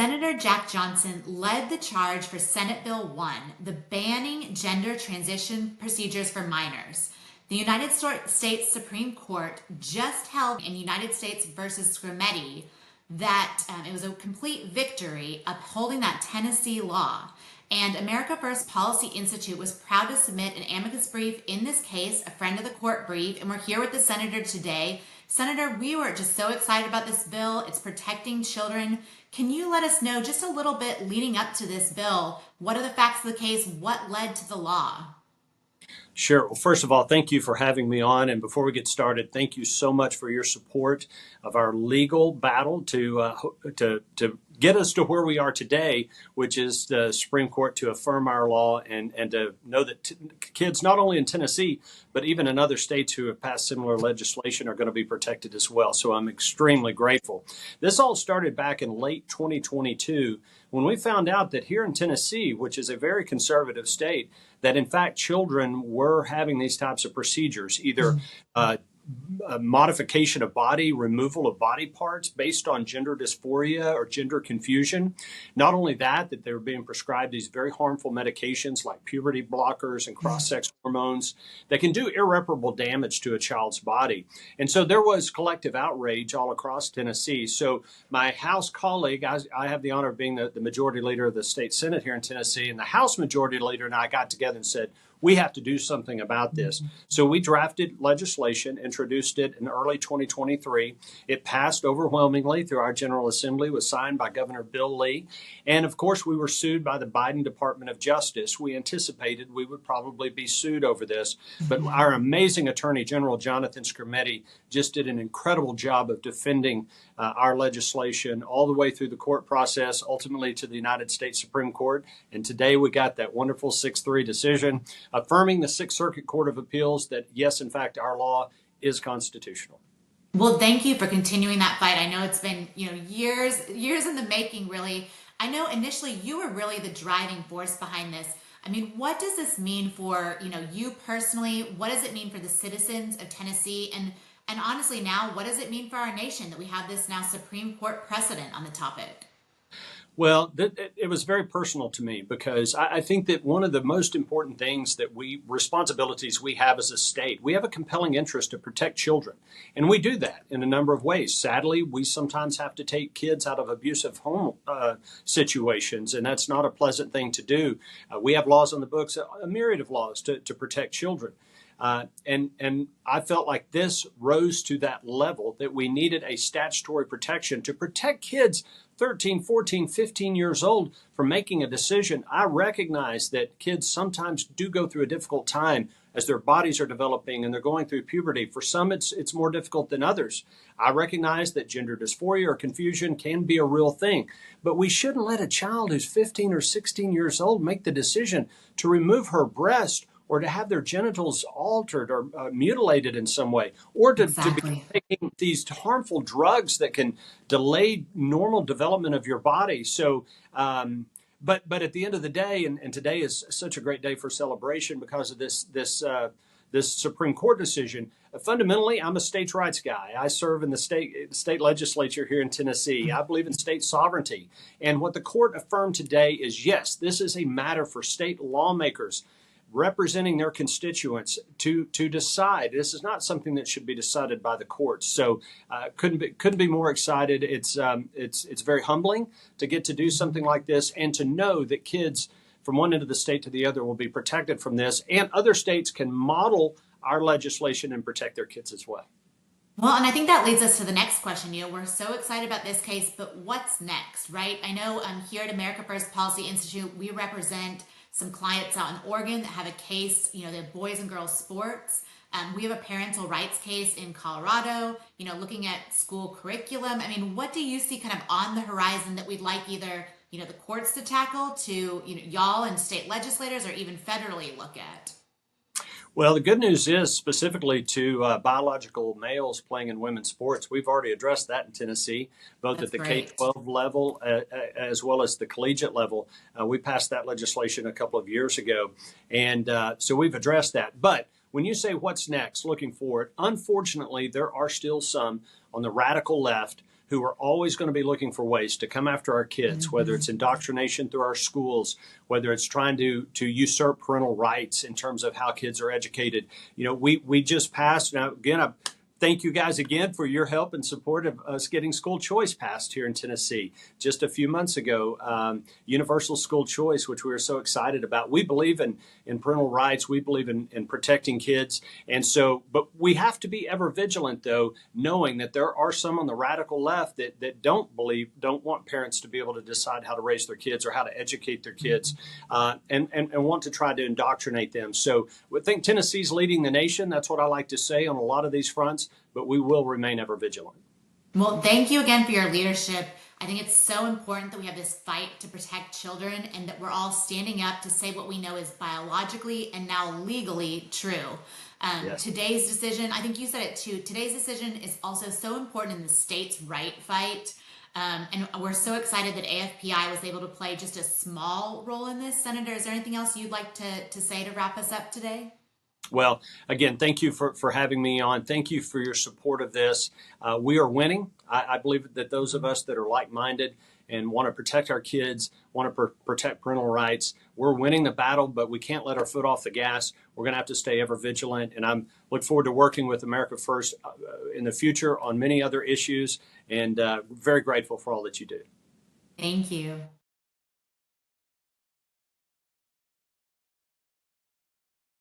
Senator Jack Johnson led the charge for Senate Bill 1, the banning gender transition procedures for minors. The United States Supreme Court just held in United States versus Scrimeti that it was a complete victory upholding that Tennessee law. And America First Policy Institute was proud to submit an amicus brief in this case, a friend of the court brief, and we're here with the senator today. Senator, we were just so excited about this bill. It's protecting children. Can you let us know just a little bit leading up to this bill? What are the facts of the case? What led to the law? Sure. Well, first of all, thank you for having me on. And before we get started, thank you so much for your support of our legal battle to get us to where we are today, which is the Supreme Court to affirm our law and to know that kids, not only in Tennessee, but even in other states who have passed similar legislation are going to be protected as well. So I'm extremely grateful. This all started back in late 2022 when we found out that here in Tennessee, which is a very conservative state, that in fact children were having these types of procedures, either a modification of body, removal of body parts based on gender dysphoria or gender confusion. Not only that they were being prescribed these very harmful medications like puberty blockers and cross-sex hormones that can do irreparable damage to a child's body. And so there was collective outrage all across Tennessee. So my House colleague, I have the honor of being the majority leader of the state Senate here in Tennessee, and the House majority leader and I got together and said, we have to do something about this. So we drafted legislation, introduced it in early 2023. It passed overwhelmingly through our General Assembly, was signed by Governor Bill Lee. And of course, we were sued by the Biden Department of Justice. We anticipated we would probably be sued over this. But our amazing Attorney General, Jonathan Scrimeti, just did an incredible job of defending our legislation all the way through the court process, ultimately to the United States Supreme Court. And today we got that wonderful 6-3 decision affirming the Sixth Circuit Court of Appeals that, yes, in fact, our law is constitutional. Well, thank you for continuing that fight. I know it's been, years in the making, really. I know initially you were really the driving force behind this. I mean, what does this mean for, you personally? What does it mean for the citizens of Tennessee? And honestly, now, what does it mean for our nation that we have this now Supreme Court precedent on the topic? Well, it was very personal to me because I think that one of the most important things responsibilities we have as a state, we have a compelling interest to protect children. And we do that in a number of ways. Sadly, we sometimes have to take kids out of abusive home situations, and that's not a pleasant thing to do. We have laws on the books, a myriad of laws to protect children. And I felt like this rose to that level that we needed a statutory protection to protect kids 13, 14, 15 years old from making a decision. I recognize that kids sometimes do go through a difficult time as their bodies are developing and they're going through puberty. For some, it's more difficult than others. I recognize that gender dysphoria or confusion can be a real thing, but we shouldn't let a child who's 15 or 16 years old make the decision to remove her breast or to have their genitals altered or mutilated in some way, or to be taking these harmful drugs that can delay normal development of your body. So, but at the end of the day, and today is such a great day for celebration because of this Supreme Court decision. Fundamentally, I'm a states' rights guy. I serve in the state legislature here in Tennessee. I believe in state sovereignty. And what the court affirmed today is, yes, this is a matter for state lawmakers representing their constituents to decide. This is not something that should be decided by the courts. So couldn't be more excited. It's very humbling to get to do something like this and to know that kids from one end of the state to the other will be protected from this, and other states can model our legislation and protect their kids as well. Well, and I think that leads us to the next question. We're so excited about this case, but what's next, right? I know here at America First Policy Institute, we represent some clients out in Oregon that have a case, the boys and girls sports. We have a parental rights case in Colorado, looking at school curriculum. I mean, what do you see kind of on the horizon that we'd like either, the courts to tackle, to, y'all and state legislators, or even federally look at? Well, the good news is specifically to biological males playing in women's sports. We've already addressed that in Tennessee, both That's at the great. K-12 level as well as the collegiate level. We passed that legislation a couple of years ago, and so we've addressed that. But when you say what's next, looking forward, unfortunately, there are still some on the radical left who are always going to be looking for ways to come after our kids, whether it's indoctrination through our schools, whether it's trying to usurp parental rights in terms of how kids are educated. We just passed. Now, again, I thank you guys again for your help and support of us getting school choice passed here in Tennessee just a few months ago. Universal school choice, which we were so excited about. We believe in parental rights. We believe in protecting kids. And so, but we have to be ever vigilant, though, knowing that there are some on the radical left that don't want parents to be able to decide how to raise their kids or how to educate their kids, and want to try to indoctrinate them. So I think Tennessee's leading the nation. That's what I like to say on a lot of these fronts. But we will remain ever vigilant. Well, thank you again for your leadership. I think it's so important that we have this fight to protect children and that we're all standing up to say what we know is biologically and now legally true. Yes. Today's decision, I think you said it too, today's decision is also so important in the states' right fight. And we're so excited that AFPI was able to play just a small role in this. Senator, is there anything else you'd like to say to wrap us up today? Well, again, thank you for having me on. Thank you for your support of this. We are winning. I believe that those of us that are like-minded and want to protect our kids, want to protect parental rights, we're winning the battle, but we can't let our foot off the gas. We're going to have to stay ever vigilant. And I look forward to working with America First in the future on many other issues, and very grateful for all that you do. Thank you.